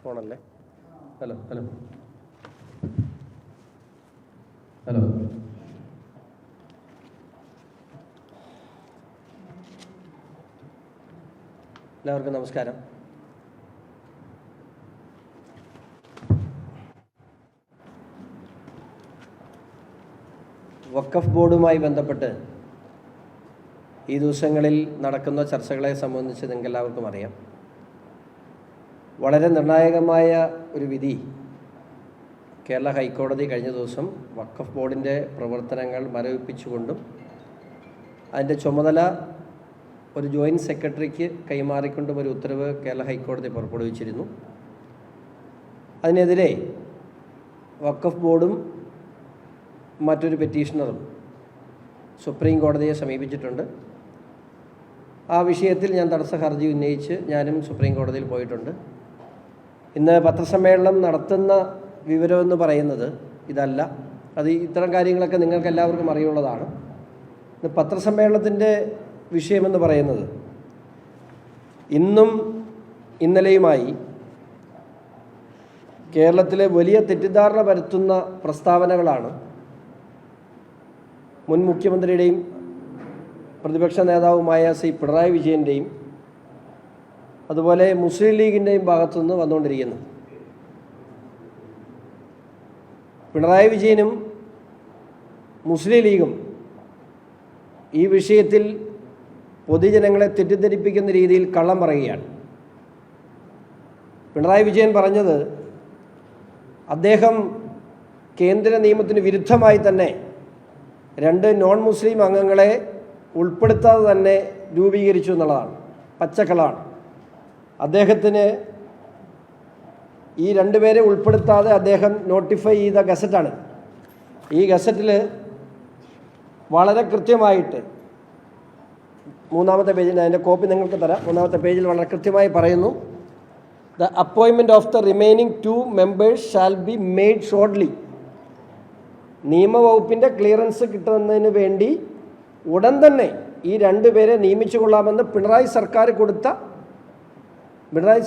ഫോണല്ലേ? Hello hello hello. എല്ലാവർക്കും നമസ്കാരം. വഖഫ് ബോർഡുമായി ബന്ധപ്പെട്ട് ഈ ദിവസങ്ങളിൽ നടക്കുന്ന ചർച്ചകളെ സംബന്ധിച്ച് നിങ്ങൾക്ക് എല്ലാവർക്കും അറിയാം. വളരെ നിർണായകമായ ഒരു വിധി കേരള ഹൈക്കോടതി കഴിഞ്ഞ ദിവസം വഖഫ് ബോർഡിൻ്റെ പ്രവർത്തനങ്ങൾ മരവിപ്പിച്ചുകൊണ്ടും അതിൻ്റെ ചുമതല ഒരു ജോയിൻറ്റ് സെക്രട്ടറിക്ക് കൈമാറിക്കൊണ്ടും ഒരു ഉത്തരവ് കേരള ഹൈക്കോടതി പുറപ്പെടുവിച്ചിരുന്നു. അതിനെതിരെ വഖഫ് ബോർഡും മറ്റൊരു പെറ്റീഷണറും സുപ്രീം കോടതിയെ സമീപിച്ചിട്ടുണ്ട്. ആ വിഷയത്തിൽ ഞാൻ തടസ്സ ഹർജി ഉന്നയിച്ച് ഞാനും സുപ്രീം കോടതിയിൽ പോയിട്ടുണ്ട്. ഇന്ന് പത്രസമ്മേളനം നടത്തുന്ന വിവരമെന്ന് പറയുന്നത് ഇതല്ല. അത് ഇത്തരം കാര്യങ്ങളൊക്കെ നിങ്ങൾക്ക് എല്ലാവർക്കും അറിയുള്ളതാണ്. ഇന്ന് പത്രസമ്മേളനത്തിൻ്റെ വിഷയമെന്ന് പറയുന്നത് ഇന്നും ഇന്നലെയുമായി കേരളത്തിലെ വലിയ തെറ്റിദ്ധാരണ പരത്തുന്ന പ്രസ്താവനകളാണ് മുൻ മുഖ്യമന്ത്രിയുടെയും പ്രതിപക്ഷ നേതാവുമായ ശ്രീ പിണറായി വിജയൻ്റെയും അതുപോലെ മുസ്ലിം ലീഗിൻ്റെയും ഭാഗത്തുനിന്ന് വന്നുകൊണ്ടിരിക്കുന്നത്. പിണറായി വിജയനും മുസ്ലിം ലീഗും ഈ വിഷയത്തിൽ പൊതുജനങ്ങളെ തെറ്റിദ്ധരിപ്പിക്കുന്ന രീതിയിൽ കള്ളം പറയുകയാണ്. പിണറായി വിജയൻ പറഞ്ഞത് അദ്ദേഹം കേന്ദ്ര നിയമത്തിന് വിരുദ്ധമായി തന്നെ 2 നോൺ മുസ്ലിം അംഗങ്ങളെ ഉൾപ്പെടുത്താതെ തന്നെ രൂപീകരിച്ചു എന്നുള്ളതാണ്. പച്ചക്കളാണ്. അദ്ദേഹത്തിന് ഈ 2 പേരെ ഉൾപ്പെടുത്താതെ അദ്ദേഹം നോട്ടിഫൈ ചെയ്ത ഗസറ്റാണ്. ഈ ഗസറ്റിൽ വളരെ കൃത്യമായിട്ട് 3-ാമത്തെ പേജിൽ, അതിൻ്റെ കോപ്പി നിങ്ങൾക്ക് തരാം. 3-ാമത്തെ പേജിൽ വളരെ കൃത്യമായി പറയുന്നു, the appointment of the remaining 2 members shall be made shortly. നിയമവകുപ്പിൻ്റെ ക്ലിയറൻസ് കിട്ടുന്നതിന് വേണ്ടി ഉടൻ തന്നെ ഈ 2 പേരെ നിയമിച്ചു കൊള്ളാമെന്ന് പിണറായി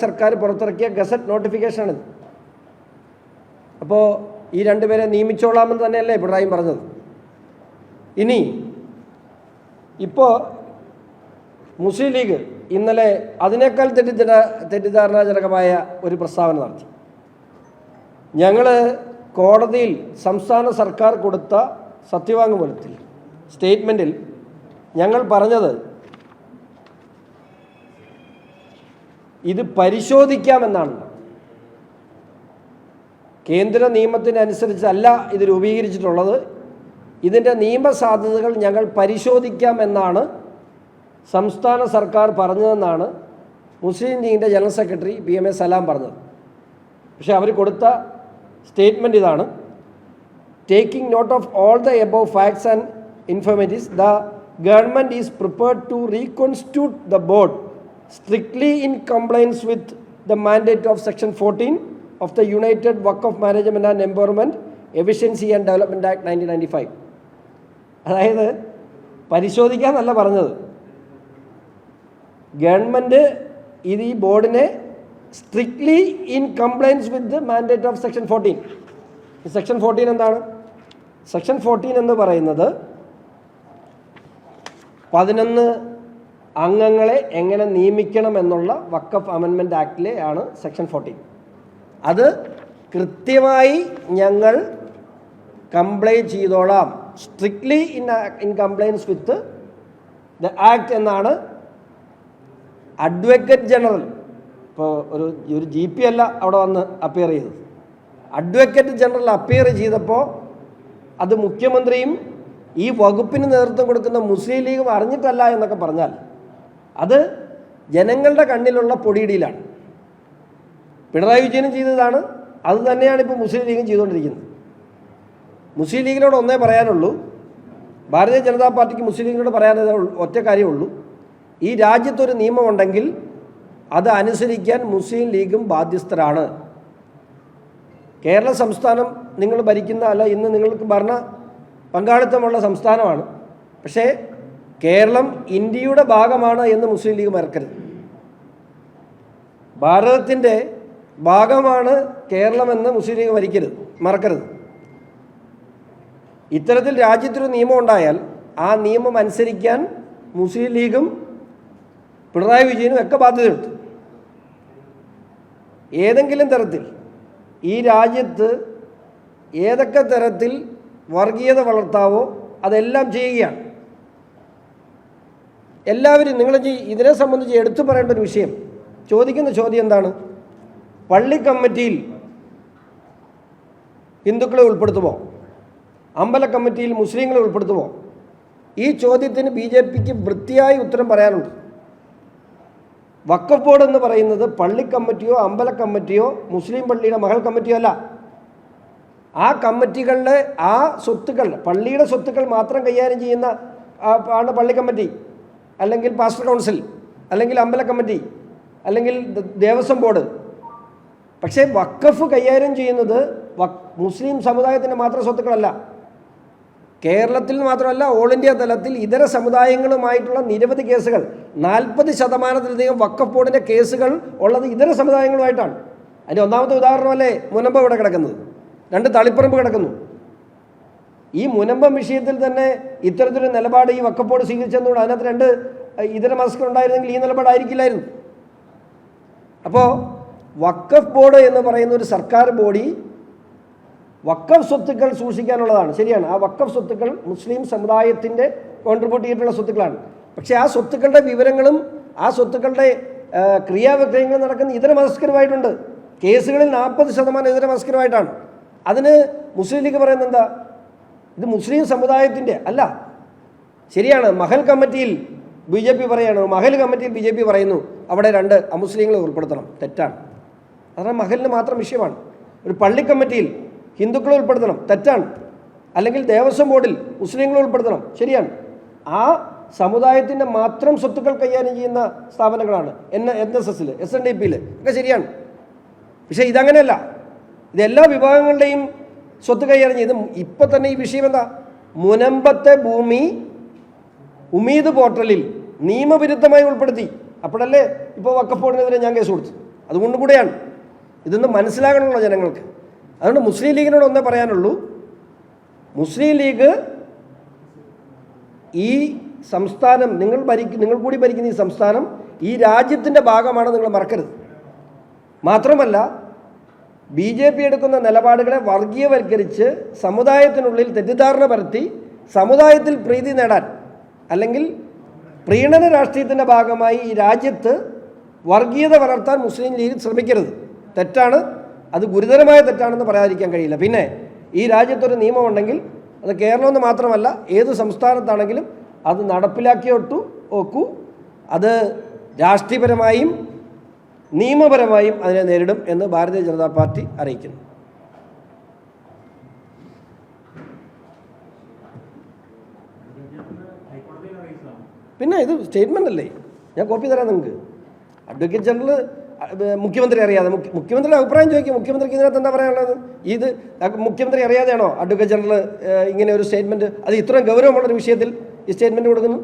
സർക്കാർ പുറത്തിറക്കിയ ഗസറ്റ് നോട്ടിഫിക്കേഷനാണിത്. അപ്പോൾ ഈ 2 പേരെ നിയമിച്ചോളാമെന്ന് തന്നെയല്ലേ പിണറായി പറഞ്ഞത്. ഇനി ഇപ്പോൾ മുസ്ലിം ലീഗ് ഇന്നലെ അതിനേക്കാൾ തെറ്റിദ്ധാരണാജനകമായ ഒരു പ്രസ്താവന നടത്തി. ഞങ്ങൾ കോടതിയിൽ സംസ്ഥാന സർക്കാർ കൊടുത്ത സത്യവാങ്മൂലത്തിൽ, സ്റ്റേറ്റ്മെൻറ്റിൽ ഞങ്ങൾ പറഞ്ഞത് ഇത് പരിശോധിക്കാമെന്നാണ്. കേന്ദ്ര നിയമത്തിനനുസരിച്ചല്ല ഇത് രൂപീകരിച്ചിട്ടുള്ളത്. ഇതിൻ്റെ നിയമസാധ്യതകൾ ഞങ്ങൾ പരിശോധിക്കാമെന്നാണ് സംസ്ഥാന സർക്കാർ പറഞ്ഞതെന്നാണ് മുസ്ലിം ലീഗിൻ്റെ ജനറൽ സെക്രട്ടറി PMA സലാം പറഞ്ഞത്. പക്ഷേ അവർ കൊടുത്ത സ്റ്റേറ്റ്മെൻറ്റ് ഇതാണ്: taking note of all the above facts and informatives, the government is prepared to reconstitute the board strictly in compliance with the mandate of Section 14 of the United Waqf Management and Empowerment, Efficiency and Development Act 1995. അതായത് പരിശോധിക്കാന്നല്ല പറഞ്ഞത്, government ഇത് ഈ ബോർഡിനെ strictly in compliance with the mandate of section 14. Section 14 എന്താണ്? Section 14 എന്ന് പറയുന്നത് 11 അംഗങ്ങളെ എങ്ങനെ നിയമിക്കണം എന്നുള്ള വഖഫ് അമെൻമെൻറ്റ് ആക്ടിലെ ആണ് സെക്ഷൻ 14. അത് കൃത്യമായി ഞങ്ങൾ കംപ്ലൈ ചെയ്തോളാം, strictly in compliance with the act എന്നാണ് അഡ്വക്കേറ്റ് ജനറൽ, ഇപ്പോൾ ഒരു GP അല്ല അവിടെ വന്ന് അപ്പിയർ ചെയ്തത്. അഡ്വക്കേറ്റ് ജനറൽ അപ്പിയർ ചെയ്തപ്പോൾ അത് മുഖ്യമന്ത്രിയും ഈ വകുപ്പിന് നേതൃത്വം കൊടുക്കുന്ന മുസ്ലിം ലീഗും അറിഞ്ഞിട്ടല്ല എന്നൊക്കെ പറഞ്ഞാൽ അത് ജനങ്ങളുടെ കണ്ണിലുള്ള പൊടിയിടിയിലാണ്. പിണറായി വിജയനും ചെയ്തതാണ്, അത് തന്നെയാണ് ഇപ്പോൾ മുസ്ലിം ലീഗും ചെയ്തുകൊണ്ടിരിക്കുന്നത്. മുസ്ലിം ലീഗിനോട് ഒന്നേ പറയാനുള്ളൂ, ഭാരതീയ ജനതാ പാർട്ടിക്ക് മുസ്ലിം ലീഗിനോട് പറയാനത് ഒറ്റ കാര്യമുള്ളൂ: ഈ രാജ്യത്തൊരു നിയമമുണ്ടെങ്കിൽ അത് അനുസരിക്കാൻ മുസ്ലിം ലീഗും ബാധ്യസ്ഥരാണ്. കേരള സംസ്ഥാനം നിങ്ങൾ ഭരിക്കുന്ന, അല്ല, ഇന്ന് നിങ്ങൾക്ക് ഭരണ പങ്കാളിത്തമുള്ള സംസ്ഥാനമാണ്. പക്ഷേ കേരളം ഇന്ത്യയുടെ ഭാഗമാണ് എന്ന് മുസ്ലിം ലീഗ് മറക്കരുത്. ഭാരതത്തിൻ്റെ ഭാഗമാണ് കേരളമെന്ന് മുസ്ലിം ലീഗ് മറക്കരുത്. ഇത്തരത്തിൽ രാജ്യത്തൊരു നിയമം ഉണ്ടായാൽ ആ നിയമം അനുസരിക്കാൻ മുസ്ലിം ലീഗും പിണറായി വിജയനും ഒക്കെ ബാധ്യതയുണ്ട്. ഏതെങ്കിലും തരത്തിൽ ഈ രാജ്യത്ത് ഏതൊക്കെ തരത്തിൽ വർഗീയത വളർത്താവോ അതെല്ലാം ചെയ്യുകയാണ് എല്ലാവരും. നിങ്ങൾ ഇതിനെ സംബന്ധിച്ച് എടുത്തു പറയേണ്ട ഒരു വിഷയം, ചോദിക്കുന്ന ചോദ്യം എന്താണ്? പള്ളി കമ്മിറ്റിയിൽ ഹിന്ദുക്കളെ ഉൾപ്പെടുത്തുമോ? അമ്പല കമ്മിറ്റിയിൽ മുസ്ലിങ്ങളെ ഉൾപ്പെടുത്തുമോ? ഈ ചോദ്യത്തിന് BJPക്ക് വൃത്തിയായി ഉത്തരം പറയാനുണ്ട്. വഖഫ് ബോർഡ് എന്ന് പറയുന്നത് പള്ളി കമ്മിറ്റിയോ അമ്പല കമ്മിറ്റിയോ മുസ്ലിം പള്ളിയുടെ മഹൽ കമ്മിറ്റിയോ അല്ല. ആ കമ്മിറ്റികളുടെ ആ സ്വത്തുക്കൾ, പള്ളിയുടെ സ്വത്തുക്കൾ മാത്രം കൈകാര്യം ചെയ്യുന്ന ആണ് പള്ളി കമ്മിറ്റി, അല്ലെങ്കിൽ പാസ്റ്റർ കൗൺസിൽ, അല്ലെങ്കിൽ അമ്പല കമ്മിറ്റി, അല്ലെങ്കിൽ ദേവസ്വം ബോർഡ്. പക്ഷേ വഖഫ് കൈകാര്യം ചെയ്യുന്നത് മുസ്ലിം സമുദായത്തിൻ്റെ മാത്രം സ്വത്തുക്കളല്ല. കേരളത്തിൽ മാത്രമല്ല, ഓൾ ഇന്ത്യ തലത്തിൽ ഇതര സമുദായങ്ങളുമായിട്ടുള്ള നിരവധി കേസുകൾ, 40% വഖഫ് ബോർഡിൻ്റെ കേസുകൾ ഉള്ളത് ഇതര സമുദായങ്ങളുമായിട്ടാണ്. അതിൻ്റെ ഒന്നാമത്തെ ഉദാഹരണമല്ലേ മുനമ്പം ഇവിടെ കിടക്കുന്നത്, 2 തളിപ്പറമ്പ് കിടക്കുന്നു. ഈ മുനമ്പം വിഷയത്തിൽ തന്നെ ഇത്തരത്തിലൊരു നിലപാട് ഈ വഖഫ് ബോർഡ് സ്വീകരിച്ചെന്നുകൊണ്ട് അതിനകത്ത് 2 ഇതര മതസ്ഥർ ഉണ്ടായിരുന്നെങ്കിൽ ഈ നിലപാടായിരിക്കില്ലായിരുന്നു. അപ്പോൾ വഖഫ് ബോർഡ് എന്ന് പറയുന്ന ഒരു സർക്കാർ ബോഡി വഖഫ് സ്വത്തുക്കൾ സൂക്ഷിക്കാനുള്ളതാണ്. ശരിയാണ്, ആ വഖഫ് സ്വത്തുക്കൾ മുസ്ലിം സമുദായത്തിൻ്റെ കോൺട്രിബ്യൂട്ട് ചെയ്തിട്ടുള്ള സ്വത്തുക്കളാണ്. പക്ഷേ ആ സ്വത്തുക്കളുടെ വിവരങ്ങളും ആ സ്വത്തുക്കളുടെ ക്രിയാവിക്രയങ്ങളും നടക്കുന്ന ഇതര മതസ്ഥരുമായിട്ടുണ്ട്. കേസുകളിൽ 40% ഇതര മതസ്ഥരുമായിട്ടാണ്. അതിന് മുസ്ലിം ലീഗ് പറയുന്നത് എന്താ? ഇത് മുസ്ലിം സമുദായത്തിൻ്റെ അല്ല. ശരിയാണ്, മഹൽ കമ്മിറ്റിയിൽ BJP പറയാണ്, മഹൽ കമ്മിറ്റിയിൽ BJP പറയുന്നു അവിടെ 2 അമുസ്ലിങ്ങളെ ഉൾപ്പെടുത്തണം. തെറ്റാണ്. അതാണ് മഹലിന് മാത്രം വിഷയമാണ്. ഒരു പള്ളി കമ്മിറ്റിയിൽ ഹിന്ദുക്കളെ ഉൾപ്പെടുത്തണം, തെറ്റാണ്. അല്ലെങ്കിൽ ദേവസ്വം ബോർഡിൽ മുസ്ലിങ്ങളെ ഉൾപ്പെടുത്തണം, ശരിയാണ്. ആ സമുദായത്തിൻ്റെ മാത്രം സ്വത്തുക്കൾ കൈകാര്യം ചെയ്യുന്ന സ്ഥാപനങ്ങളാണ് NSSൽ, SNDPയിൽ ഒക്കെ ശരിയാണ്. പക്ഷേ ഇതങ്ങനെയല്ല. ഇതെല്ലാ വിഭാഗങ്ങളുടെയും സ്വത്ത് കൈകാര്യം ചെയ്ത് ഇപ്പം തന്നെ ഈ വിഷയം എന്താ? മുനമ്പത്തെ ഭൂമി ഉമീദ് പോർട്ടലിൽ നിയമവിരുദ്ധമായി ഉൾപ്പെടുത്തി. അപ്പോഴല്ലേ ഇപ്പോൾ വഖഫ് ബോർഡിനെതിരെ ഞാൻ കേസ് കൊടുത്തു. അതുകൊണ്ട് കൂടെയാണ് ഇതൊന്ന് മനസ്സിലാകണമല്ലോ ജനങ്ങൾക്ക്. അതുകൊണ്ട് മുസ്ലിം ലീഗിനോട് ഒന്നേ പറയാനുള്ളൂ, മുസ്ലിം ലീഗ് ഈ സംസ്ഥാനം നിങ്ങൾ കൂടി ഭരിക്കുന്ന ഈ സംസ്ഥാനം ഈ രാജ്യത്തിൻ്റെ ഭാഗമാണ്, നിങ്ങൾ മറക്കരുത്. മാത്രമല്ല BJP എടുക്കുന്ന നിലപാടുകളെ വർഗീയവൽക്കരിച്ച് സമുദായത്തിനുള്ളിൽ തെറ്റിദ്ധാരണ പരത്തി സമുദായത്തിൽ പ്രീതി നേടാൻ, അല്ലെങ്കിൽ പ്രീണന രാഷ്ട്രീയത്തിൻ്റെ ഭാഗമായി ഈ രാജ്യത്ത് വർഗീയത വളർത്താൻ മുസ്ലിം ലീഗ് ശ്രമിക്കരുത്. തെറ്റാണ്, അത് ഗുരുതരമായ തെറ്റാണെന്ന് പറയാതിരിക്കാൻ കഴിയില്ല. പിന്നെ ഈ രാജ്യത്തൊരു നിയമമുണ്ടെങ്കിൽ അത് കേരളമെന്ന് മാത്രമല്ല ഏത് സംസ്ഥാനത്താണെങ്കിലും അത് നടപ്പിലാക്കിയൊട്ടു ഒക്കൂ. അത് രാഷ്ട്രീയപരമായും നിയമപരമായും അതിനെ നേരിടും എന്ന് ഭാരതീയ ജനതാ പാർട്ടി അറിയിക്കുന്നു. പിന്നെ ഇത് സ്റ്റേറ്റ്മെൻ്റ് അല്ലേ, ഞാൻ കോപ്പി തരാം നിങ്ങൾക്ക്. അഡ്വക്കേറ്റ് ജനറൽ മുഖ്യമന്ത്രി അറിയാതെ മുഖ്യമന്ത്രിയുടെ അഭിപ്രായം ചോദിക്കും. മുഖ്യമന്ത്രിക്ക് ഇതിനകത്ത് എന്താ പറയാനുള്ളത്? ഇത് മുഖ്യമന്ത്രി അറിയാതെയാണോ അഡ്വക്കേറ്റ് ജനറൽ ഇങ്ങനെ ഒരു സ്റ്റേറ്റ്മെൻറ്റ്, അത് ഇത്രയും ഗൗരവമുള്ളൊരു വിഷയത്തിൽ ഈ സ്റ്റേറ്റ്മെൻറ്റ് കൊടുക്കുന്നു?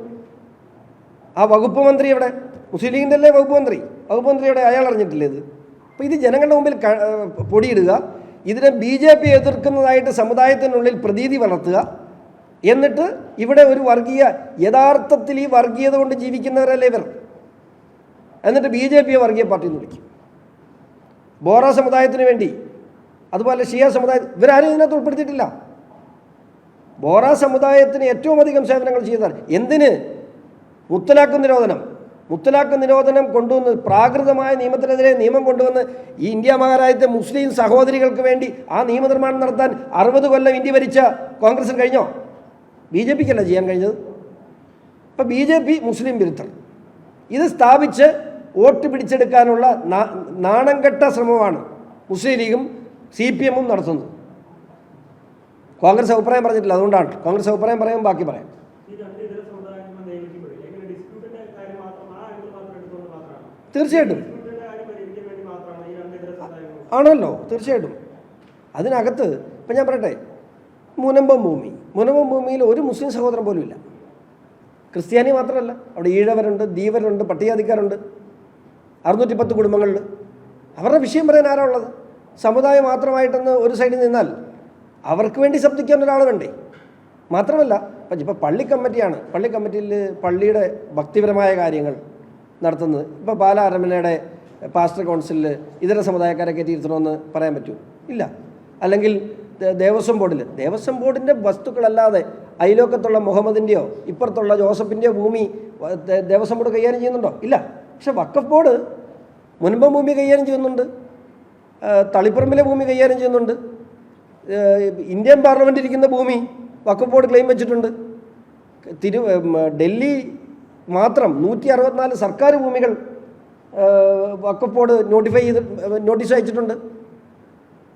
ആ വകുപ്പ് മന്ത്രി എവിടെ? മുസ്ലിം ലീഗിൻ്റെ അല്ലേ വകുപ്പ് മന്ത്രിയുടെ അയാൾ അറിഞ്ഞിട്ടില്ലേ ഇത്? അപ്പോൾ ഇത് ജനങ്ങളുടെ മുമ്പിൽ പൊടിയിടുക, ഇതിനെ BJP എതിർക്കുന്നതായിട്ട് സമുദായത്തിനുള്ളിൽ പ്രതീതി വളർത്തുക, എന്നിട്ട് ഇവിടെ ഒരു യഥാർത്ഥത്തിൽ ഈ വർഗീയത കൊണ്ട് ജീവിക്കുന്നവരല്ലേ ഇവർ, എന്നിട്ട് BJPയെ വർഗീയ പാർട്ടി എന്ന് വിളിക്കും. ബോറ സമുദായത്തിന് വേണ്ടി, അതുപോലെ ഷിയ സമുദായം, ഇവരാരും ഇതിനകത്ത് ഉൾപ്പെടുത്തിയിട്ടില്ല. ബോറ സമുദായത്തിന് ഏറ്റവും അധികം സേവനങ്ങൾ ചെയ്തതാണ്. എന്തിന്? മുത്തലാഖ് നിരോധനം കൊണ്ടുവന്ന്, പ്രാകൃതമായ നിയമത്തിനെതിരെ നിയമം കൊണ്ടുവന്ന് ഈ ഇന്ത്യ മഹാരാജ്യത്തെ മുസ്ലിം സഹോദരികൾക്ക് വേണ്ടി ആ നിയമനിർമ്മാണം നടത്താൻ 60 കൊല്ലം ഇന്ത്യ ഭരിച്ച കോൺഗ്രസിന് കഴിഞ്ഞോ? BJPക്കല്ല ചെയ്യാൻ കഴിഞ്ഞത്. അപ്പോൾ BJP മുസ്ലിം വിരുദ്ധർ ഇത് സ്ഥാപിച്ച് വോട്ട് പിടിച്ചെടുക്കാനുള്ള നാണംകെട്ട ശ്രമമാണ് മുസ്ലിം ലീഗും CPM-ഉം നടത്തുന്നത്. കോൺഗ്രസ് അഭിപ്രായം പറഞ്ഞിട്ടില്ല, അതുകൊണ്ടാണ്. കോൺഗ്രസ് അഭിപ്രായം പറയാൻ ബാക്കി പറയാം. തീർച്ചയായിട്ടും ആണല്ലോ, തീർച്ചയായിട്ടും. അതിനകത്ത് ഇപ്പം ഞാൻ പറയട്ടെ, മുനമ്പം ഭൂമിയിൽ ഒരു മുസ്ലിം സഹോദരൻ പോലും ഇല്ല. ക്രിസ്ത്യാനി മാത്രമല്ല, അവിടെ ഈഴവരുണ്ട്, ധീവരുണ്ട്, പട്ടികജാതിക്കാരുണ്ട്, 610 കുടുംബങ്ങളിൽ. അവരുടെ വിഷയം പറയാൻ ആരാ ഉള്ളത്? സമുദായം മാത്രമായിട്ടൊന്ന് ഒരു സൈഡിൽ നിന്നാൽ അവർക്ക് വേണ്ടി ശബ്ദിക്കാൻ ഒരാൾ വേണ്ടേ? മാത്രമല്ല ഇപ്പോൾ പള്ളി കമ്മിറ്റിയാണ്, പള്ളി കമ്മിറ്റിയിൽ പള്ളിയുടെ ഭക്തിപരമായ കാര്യങ്ങൾ നടത്തുന്നത്. ഇപ്പോൾ പാലാ അരമനയുടെ പാസ്റ്റർ കൗൺസിലിൽ ഇതര സമുദായക്കാരെ കയറ്റിയിരുത്തണമെന്ന് പറയാൻ പറ്റുമോ? ഇല്ല. അല്ലെങ്കിൽ ദേവസ്വം ബോർഡിൻ്റെ വസ്തുക്കളല്ലാതെ അയലോക്കത്തുള്ള മുഹമ്മദിൻ്റെയോ ഇപ്പുറത്തുള്ള ജോസഫിൻ്റെയോ ഭൂമി ദേവസ്വം ബോർഡ് കൈകാര്യം ചെയ്യുന്നുണ്ടോ? ഇല്ല. പക്ഷേ വഖഫ് ബോർഡ് മുൻപം ഭൂമി കൈകാര്യം ചെയ്യുന്നുണ്ട്, തളിപ്പറമ്പിലെ ഭൂമി കൈകാര്യം ചെയ്യുന്നുണ്ട്, ഇന്ത്യൻ പാർലമെൻറ്റ് ഇരിക്കുന്ന ഭൂമി വഖഫ് ബോർഡ് ക്ലെയിം വെച്ചിട്ടുണ്ട്. ഡൽഹി മാത്രം 164 സർക്കാർ ഭൂമികൾ വഖഫ് ബോർഡ് നോട്ടീസ് അയച്ചിട്ടുണ്ട്.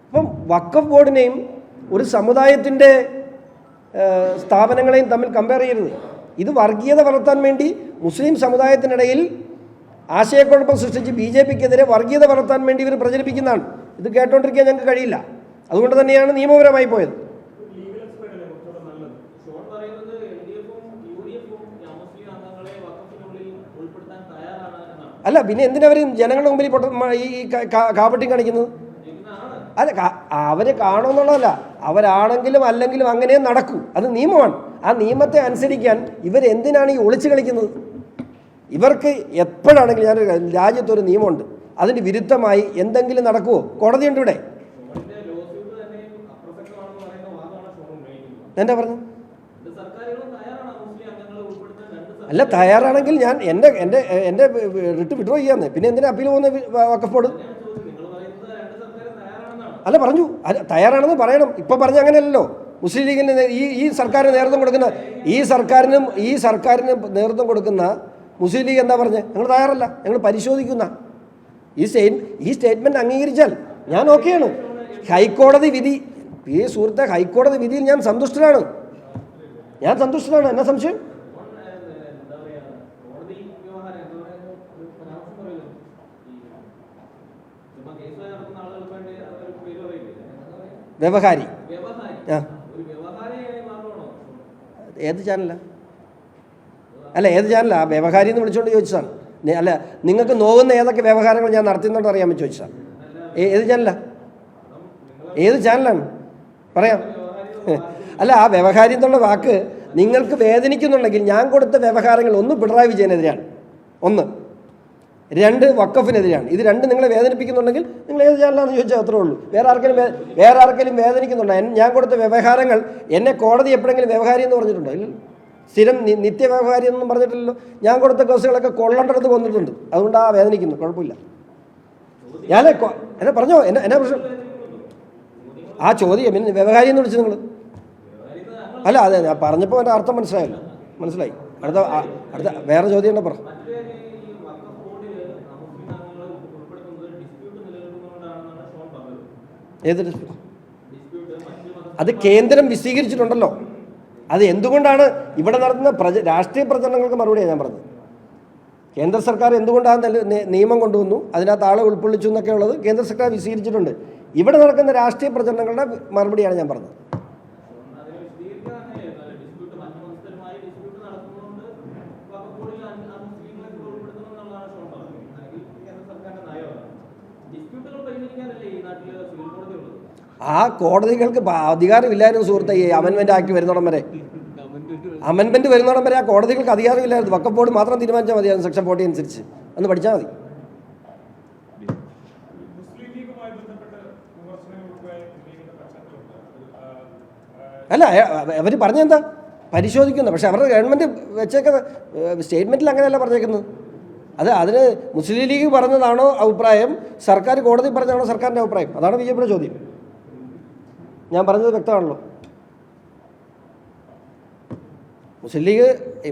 അപ്പം വഖഫ് ബോർഡിനെയും ഒരു സമുദായത്തിൻ്റെ സ്ഥാപനങ്ങളെയും തമ്മിൽ കമ്പയർ ചെയ്യരുത്. ഇത് വർഗീയത വളർത്താൻ വേണ്ടി മുസ്ലിം സമുദായത്തിനിടയിൽ ആശയക്കുഴപ്പം സൃഷ്ടിച്ച് BJPക്കെതിരെ വർഗീയത വളർത്താൻ വേണ്ടി ഇവർ പ്രചരിപ്പിക്കുന്നതാണ്. ഇത് കേട്ടോണ്ടിരിക്കാൻ ഞങ്ങൾക്ക് കഴിയില്ല. അതുകൊണ്ട് തന്നെയാണ് നിയമപരമായി പോയത്. അല്ല, പിന്നെ എന്തിനവർ ജനങ്ങളുടെ മുമ്പിൽ ഈ കാപട്യം കാണിക്കുന്നത്? അല്ല, അവർ കാണുമെന്നുള്ളതല്ല, അവരാണെങ്കിലും അല്ലെങ്കിലും അങ്ങനെ നടക്കൂ. അത് നിയമമാണ്. ആ നിയമത്തെ അനുസരിക്കാൻ ഇവരെന്തിനാണ് ഈ ഒളിച്ചു കളിക്കുന്നത്? ഇവർക്ക് എപ്പോഴാണെങ്കിലും രാജ്യത്തൊരു നിയമമുണ്ട്, അതിന് വിരുദ്ധമായി എന്തെങ്കിലും നടക്കുമോ? കോടതിയുണ്ട് ഇവിടെ. എന്താ പറഞ്ഞു? അല്ല, തയ്യാറാണെങ്കിൽ ഞാൻ എൻ്റെ റിട്ട് വിഡ്രോ ചെയ്യാമെന്ന്. പിന്നെ എന്തിനാ അപ്പീൽ പോകുന്ന വഖഫ് ബോർഡ്? അല്ല, പറഞ്ഞു തയ്യാറാണെന്ന് പറയണം. ഇപ്പം പറഞ്ഞ അങ്ങനെയല്ലല്ലോ. മുസ്ലിം ലീഗിന് ഈ സർക്കാരിന് നേതൃത്വം കൊടുക്കുന്ന ഈ സർക്കാരിന് നേതൃത്വം കൊടുക്കുന്ന മുസ്ലിം ലീഗ് എന്താ പറഞ്ഞത്? ഞങ്ങൾ തയ്യാറല്ല, ഞങ്ങൾ പരിശോധിക്കുന്ന ഈ സ്റ്റേറ്റ്മെൻറ്റ് അംഗീകരിച്ചാൽ ഞാൻ ഓക്കെയാണ്. ഹൈക്കോടതി വിധി, സുഹൃത്തെ, ഹൈക്കോടതി വിധിയിൽ ഞാൻ സന്തുഷ്ടനാണ്. എന്നാ സംശയം? വ്യവഹാരി. ഏത് ചാനലാ? അല്ല, ഏത് ചാനലാ? വ്യവഹാരി എന്ന് വിളിച്ചുകൊണ്ട് ചോദിച്ചതാണ്. അല്ല, നിങ്ങൾക്ക് നോവുന്ന ഏതൊക്കെ വ്യവഹാരങ്ങൾ ഞാൻ നടത്തുന്നുണ്ടോ അറിയാമെന്ന് ചോദിച്ചതാണ്. ഏത് ചാനലാണ് പറയാം? അല്ല, ആ വ്യവഹാരി എന്നുള്ള വാക്ക് നിങ്ങൾക്ക് വേദനിക്കുന്നുണ്ടെങ്കിൽ ഞാൻ കൊടുത്ത വ്യവഹാരങ്ങൾ ഒന്ന് പിണറായി വിജയനെതിരാണ്, 1. 2 വഖഫിനെതിരാണ്. ഇത് 2 നിങ്ങളെ വേദനിപ്പിക്കുന്നുണ്ടെങ്കിൽ നിങ്ങൾ ഏത് ചാനലാണെന്ന് ചോദിച്ചാൽ അത്രേ ഉള്ളൂ. വേറെ ആർക്കെങ്കിലും വേദനിക്കുന്നുണ്ടോ? ഞാൻ കൊടുത്ത വ്യവഹാരങ്ങൾ എന്നെ കോടതി എപ്പോഴെങ്കിലും വ്യവഹാരി എന്ന് പറഞ്ഞിട്ടുണ്ടോ? ഇല്ല. സ്ഥിരം നിത്യ വ്യവഹാരി എന്നൊന്നും പറഞ്ഞിട്ടില്ലല്ലോ. ഞാൻ കൊടുത്ത കേസുകളൊക്കെ കൊള്ളണ്ടടുത്ത് വന്നിട്ടുണ്ട്. അതുകൊണ്ട് വേദനിക്കുന്നു, കുഴപ്പമില്ല. എന്നെ പറഞ്ഞോ, എന്നാ പ്രശ്നം? ആ ചോദ്യം പിന്നെ വ്യവഹാരി എന്ന് വിളിച്ചു നിങ്ങൾ? അല്ല, അതെ, ഞാൻ പറഞ്ഞപ്പോൾ എൻ്റെ അർത്ഥം മനസ്സിലായി. അടുത്ത വേറെ ചോദ്യം ഉണ്ടോ? പറ. ഏത് ഡിസ്പ്യൂട്ട്? അത് കേന്ദ്രം വിശദീകരിച്ചിട്ടുണ്ടല്ലോ. അത് എന്തുകൊണ്ടാണ് ഇവിടെ നടത്തുന്ന രാഷ്ട്രീയ പ്രചരണങ്ങൾക്ക് മറുപടിയാണ് ഞാൻ പറഞ്ഞത്. കേന്ദ്ര സർക്കാർ എന്തുകൊണ്ടാണ് നിയമം കൊണ്ടുവന്നു, അതിനകത്ത് ആളെ ഉൾക്കൊള്ളിച്ചു എന്നൊക്കെ ഉള്ളത് കേന്ദ്ര സർക്കാർ വിശദീകരിച്ചിട്ടുണ്ട്. ഇവിടെ നടക്കുന്ന രാഷ്ട്രീയ പ്രചരണങ്ങളുടെ മറുപടിയാണ് ഞാൻ പറഞ്ഞത്. ആ കോടതികൾക്ക് അധികാരമില്ലായിരുന്നു സുഹൃത്തെ. ഈ അമെൻമെന്റ് ആക്ട് വരുന്നോടം വരെ ആ കോടതികൾക്ക് അധികാരമില്ലായിരുന്നു. വഖഫ് ബോർഡ് മാത്രം തീരുമാനിച്ചാൽ മതിയായിരുന്നു സെക്ഷൻ 40 അനുസരിച്ച്. അന്ന് പഠിച്ചാൽ മതി. അല്ല, അവർ പറഞ്ഞെന്താ? പരിശോധിക്കുന്നു. പക്ഷെ അവരുടെ ഗവൺമെൻറ് വെച്ചേക്കുന്ന സ്റ്റേറ്റ്മെൻറ്റിൽ അങ്ങനെയല്ല പറഞ്ഞേക്കുന്നത്. അതിന് മുസ്ലിം ലീഗ് പറഞ്ഞതാണോ അഭിപ്രായം, സർക്കാർ കോടതി പറഞ്ഞതാണോ സർക്കാരിൻ്റെ അഭിപ്രായം? അതാണ് BJPയുടെ ചോദ്യം. ഞാൻ പറഞ്ഞത് വ്യക്തമാണല്ലോ. മുസ്ലിം ലീഗ്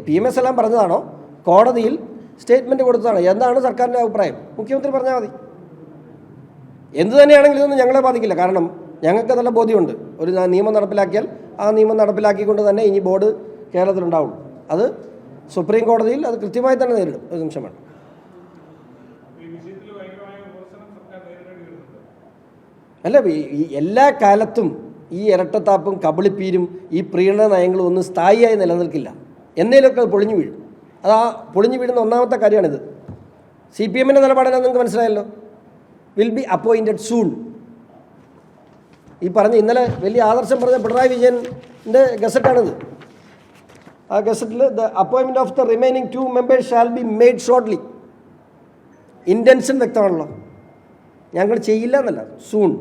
PMS എല്ലാം പറഞ്ഞതാണോ, കോടതിയിൽ സ്റ്റേറ്റ്മെൻറ്റ് കൊടുത്തതാണോ? എന്താണ് സർക്കാരിൻ്റെ അഭിപ്രായം? മുഖ്യമന്ത്രി പറഞ്ഞാൽ മതി. എന്തു തന്നെയാണെങ്കിലും ഇതൊന്നും ഞങ്ങളെ ബാധിക്കില്ല. കാരണം ഞങ്ങൾക്ക് നല്ല ബോധ്യമുണ്ട്. ഒരു നിയമം നടപ്പിലാക്കിയാൽ ആ നിയമം നടപ്പിലാക്കിക്കൊണ്ട് തന്നെ ഇനി ബോർഡ് കേരളത്തിലുണ്ടാവുള്ളൂ. അത് സുപ്രീം കോടതിയിൽ അത് കൃത്യമായി തന്നെ നേരിടും. ഒരു നിമിഷം വേണം. അല്ല, എല്ലാ കാലത്തും ഈ ഇരട്ടത്താപ്പും കബളിപ്പീരും ഈ പ്രീണന നയങ്ങളും ഒന്നും സ്ഥായിയായി നിലനിൽക്കില്ല. എന്നേലൊക്കെ അത് പൊളിഞ്ഞു വീഴും. പൊളിഞ്ഞു വീഴുന്ന ഒന്നാമത്തെ കാര്യമാണിത്. CPMൻ്റെ നിലപാടിനെ നിങ്ങൾക്ക് മനസ്സിലായല്ലോ. Will be appointed soon. ഈ പറഞ്ഞ ഇന്നലെ വലിയ ആദർശം പറഞ്ഞ പിണറായി വിജയൻ്റെ ഗസറ്റാണിത്. ആ ഗസറ്റിൽ the appointment of the remaining 2 members shall be made shortly. Intention വ്യക്തമാണല്ലോ, ഞങ്ങൾ ചെയ്യില്ല എന്നല്ല, സൂൺ.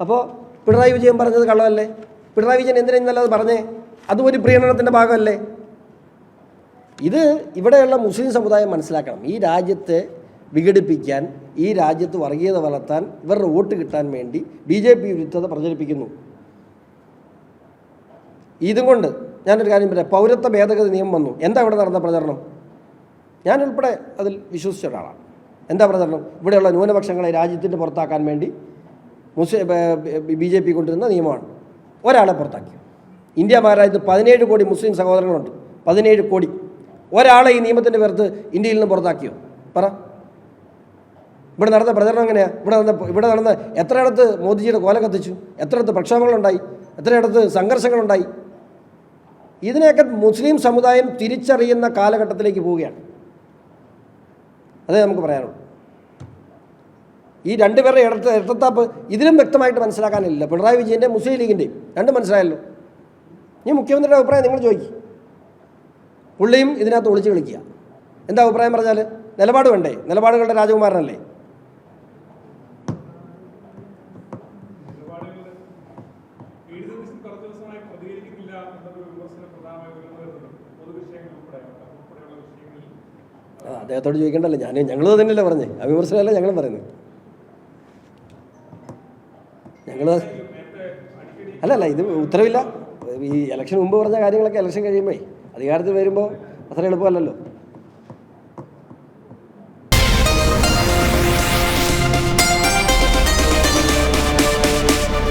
അപ്പോൾ പിണറായി വിജയൻ പറഞ്ഞത് കള്ളമല്ലേ? പിണറായി വിജയൻ എന്തിനാ ഇന്നലെ അത് പറഞ്ഞേ? അതും ഒരു പ്രീണനത്തിൻ്റെ ഭാഗമല്ലേ? ഇത് ഇവിടെയുള്ള മുസ്ലിം സമുദായം മനസ്സിലാക്കണം. ഈ രാജ്യത്തെ വിഘടിപ്പിക്കാൻ, ഈ രാജ്യത്ത് വർഗീയത വളർത്താൻ, ഇവരുടെ വോട്ട് കിട്ടാൻ വേണ്ടി BJP വിരുദ്ധത പ്രചരിപ്പിക്കുന്നു. ഇതും കൊണ്ട് ഞാനൊരു കാര്യം പറയാം. പൗരത്വ ഭേദഗതി നിയമം വന്നു. എന്താ ഇവിടെ നടന്ന പ്രചരണം? ഞാനുൾപ്പെടെ അതിൽ വിശ്വസിച്ച ഒരാളാണ്. എന്താ പ്രചരണം? ഇവിടെയുള്ള ന്യൂനപക്ഷങ്ങളെ രാജ്യത്തിൻ്റെ പുറത്താക്കാൻ വേണ്ടി BJP കൊണ്ടുവരുന്ന നിയമമാണ്. ഒരാളെ പുറത്താക്കി. ഇന്ത്യ മഹാരാജ്യത്ത് 17 കോടി മുസ്ലിം സഹോദരങ്ങളുണ്ട്. 17 കോടി. ഒരാളെ ഈ നിയമത്തിൻ്റെ പേർത്ത് ഇന്ത്യയിൽ നിന്ന് പുറത്താക്കിയോ? പറ. ഇവിടെ നടന്ന പ്രചരണം എങ്ങനെയാണ്? ഇവിടെ നടന്ന എത്രയിടത്ത് മോദിജിയുടെ കോല കത്തിച്ചു, എത്രയിടത്ത് പ്രക്ഷോഭങ്ങളുണ്ടായി, എത്രയിടത്ത് സംഘർഷങ്ങളുണ്ടായി. ഇതിനെയൊക്കെ മുസ്ലിം സമുദായം തിരിച്ചറിയുന്ന കാലഘട്ടത്തിലേക്ക് പോവുകയാണ്. അതേ നമുക്ക് പറയാനുള്ളൂ. ഈ രണ്ടുപേരുടെ ഇരട്ടത്താപ്പ് ഇതിലും വ്യക്തമായിട്ട് മനസ്സിലാക്കാനില്ല. പിണറായി വിജയൻ്റെയും മുസ്ലിം ലീഗിൻ്റെയും രണ്ടും മനസ്സിലായല്ലോ. ഈ മുഖ്യമന്ത്രിയുടെ അഭിപ്രായം നിങ്ങൾ ചോദിക്കും. പുള്ളിയും ഇതിനകത്ത് ഒളിച്ച് കളിക്കുക. എന്താ അഭിപ്രായം പറഞ്ഞാൽ? നിലപാട് വേണ്ടേ? നിലപാടുകളുടെ രാജകുമാരനല്ലേ? അദ്ദേഹത്തോട് ചോദിക്കേണ്ടല്ലോ. ഞങ്ങൾ തന്നെയല്ലേ പറഞ്ഞേ, ആ വിമർശനമല്ല ഞങ്ങളും പറയുന്നത്. ഞങ്ങൾ അല്ലല്ല, ഇത് ഉത്തരവില്ല. ഈ ഇലക്ഷൻ മുമ്പ് പറഞ്ഞ കാര്യങ്ങളൊക്കെ ഇലക്ഷൻ കഴിയുമ്പോൾ അധികാരത്തിൽ വരുമ്പോൾ അത്ര എളുപ്പമല്ലല്ലോ.